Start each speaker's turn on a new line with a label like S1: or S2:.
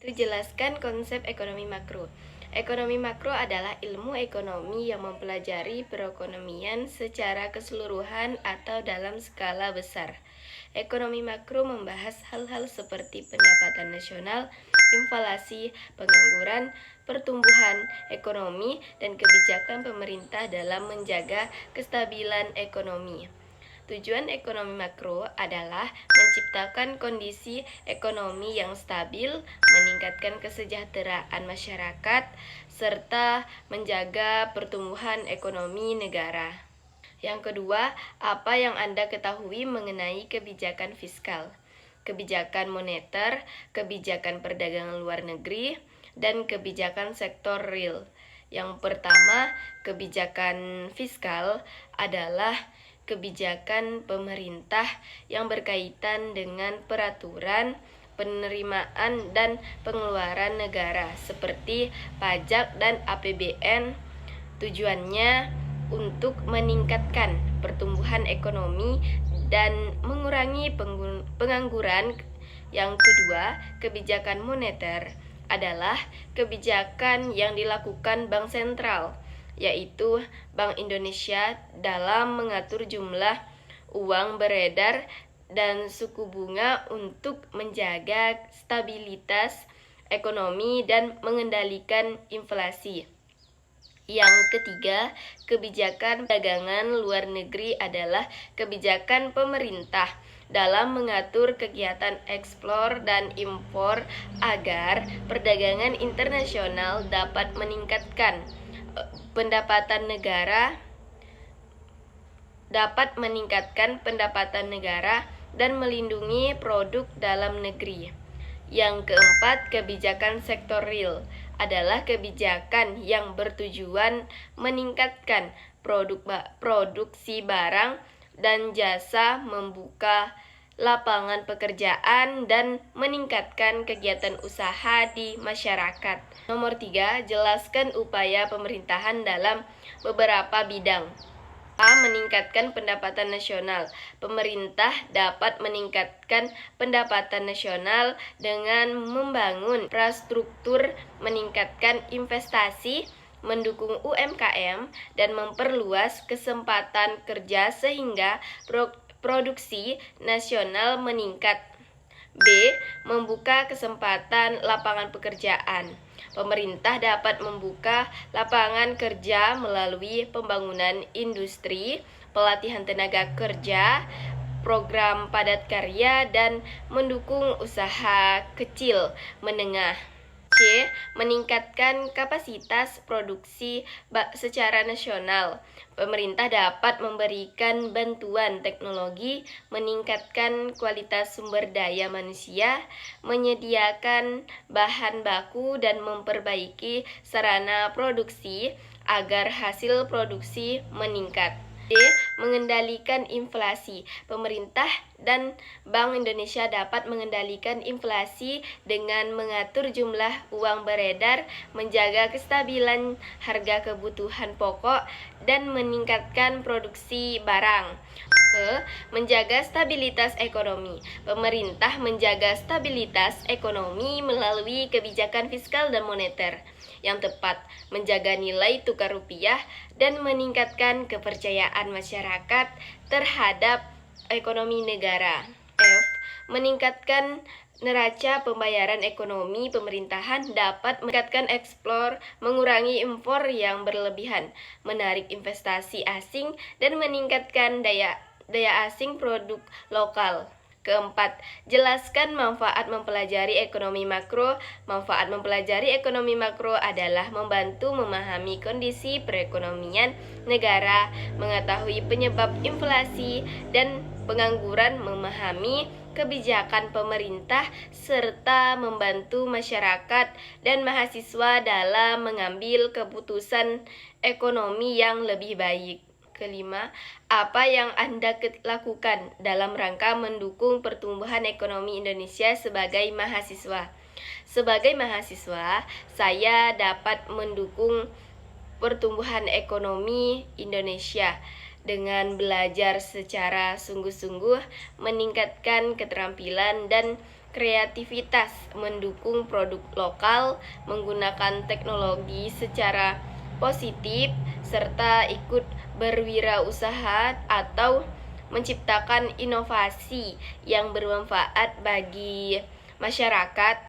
S1: Jelaskan konsep ekonomi makro. Ekonomi makro adalah ilmu ekonomi yang mempelajari perekonomian secara keseluruhan atau dalam skala besar. Ekonomi makro membahas hal-hal seperti pendapatan nasional, inflasi, pengangguran, pertumbuhan ekonomi, dan kebijakan pemerintah dalam menjaga kestabilan ekonomi. Tujuan ekonomi makro adalah menciptakan kondisi ekonomi yang stabil, meningkatkan kesejahteraan masyarakat, serta menjaga pertumbuhan ekonomi negara. Yang kedua, apa yang Anda ketahui mengenai kebijakan fiskal, kebijakan moneter, kebijakan perdagangan luar negeri, dan kebijakan sektor real. Yang pertama, kebijakan fiskal adalah kebijakan pemerintah yang berkaitan dengan peraturan, penerimaan, dan pengeluaran negara seperti pajak dan APBN. Tujuannya untuk meningkatkan pertumbuhan ekonomi dan mengurangi pengangguran. Yang kedua, kebijakan moneter adalah kebijakan yang dilakukan Bank Sentral, yaitu Bank Indonesia, dalam mengatur jumlah uang beredar dan suku bunga untuk menjaga stabilitas ekonomi dan mengendalikan inflasi. Yang ketiga, kebijakan perdagangan luar negeri adalah kebijakan pemerintah dalam mengatur kegiatan ekspor dan impor agar perdagangan internasional dapat meningkatkan pendapatan negara dan melindungi produk dalam negeri. Yang keempat, kebijakan sektor real adalah kebijakan yang bertujuan meningkatkan produksi barang dan jasa, membuka lapangan pekerjaan, dan meningkatkan kegiatan usaha di masyarakat. Nomor 3, jelaskan upaya pemerintahan dalam beberapa bidang. A. Meningkatkan pendapatan nasional. Pemerintah dapat meningkatkan pendapatan nasional dengan membangun infrastruktur, meningkatkan investasi, mendukung UMKM, dan memperluas kesempatan kerja sehingga produksi nasional meningkat. B. Membuka kesempatan lapangan pekerjaan. Pemerintah dapat membuka lapangan kerja melalui pembangunan industri, pelatihan tenaga kerja, program padat karya, dan mendukung usaha kecil menengah. C. Meningkatkan kapasitas produksi secara nasional. Pemerintah dapat memberikan bantuan teknologi, meningkatkan kualitas sumber daya manusia, menyediakan bahan baku, dan memperbaiki sarana produksi agar hasil produksi meningkat. D. Mengendalikan inflasi. Pemerintah dan Bank Indonesia dapat mengendalikan inflasi dengan mengatur jumlah uang beredar, menjaga kestabilan harga kebutuhan pokok, dan meningkatkan produksi barang. Menjaga stabilitas ekonomi. Pemerintah menjaga stabilitas ekonomi melalui kebijakan fiskal dan moneter yang tepat, menjaga nilai tukar rupiah, dan meningkatkan kepercayaan masyarakat terhadap ekonomi negara. F. Meningkatkan neraca pembayaran ekonomi. Pemerintahan dapat meningkatkan ekspor, mengurangi impor yang berlebihan, menarik investasi asing, dan meningkatkan daya asing produk lokal. Keempat, jelaskan manfaat mempelajari ekonomi makro. Manfaat mempelajari ekonomi makro adalah membantu memahami kondisi perekonomian negara, mengetahui penyebab inflasi dan pengangguran, memahami kebijakan pemerintah, serta membantu masyarakat dan mahasiswa dalam mengambil keputusan ekonomi yang lebih baik. Kelima, apa yang Anda lakukan dalam rangka mendukung pertumbuhan ekonomi Indonesia sebagai mahasiswa? Sebagai mahasiswa, saya dapat mendukung pertumbuhan ekonomi Indonesia dengan belajar secara sungguh-sungguh, meningkatkan keterampilan dan kreativitas, mendukung produk lokal, menggunakan teknologi secara positif, serta ikut berwirausaha atau menciptakan inovasi yang bermanfaat bagi masyarakat.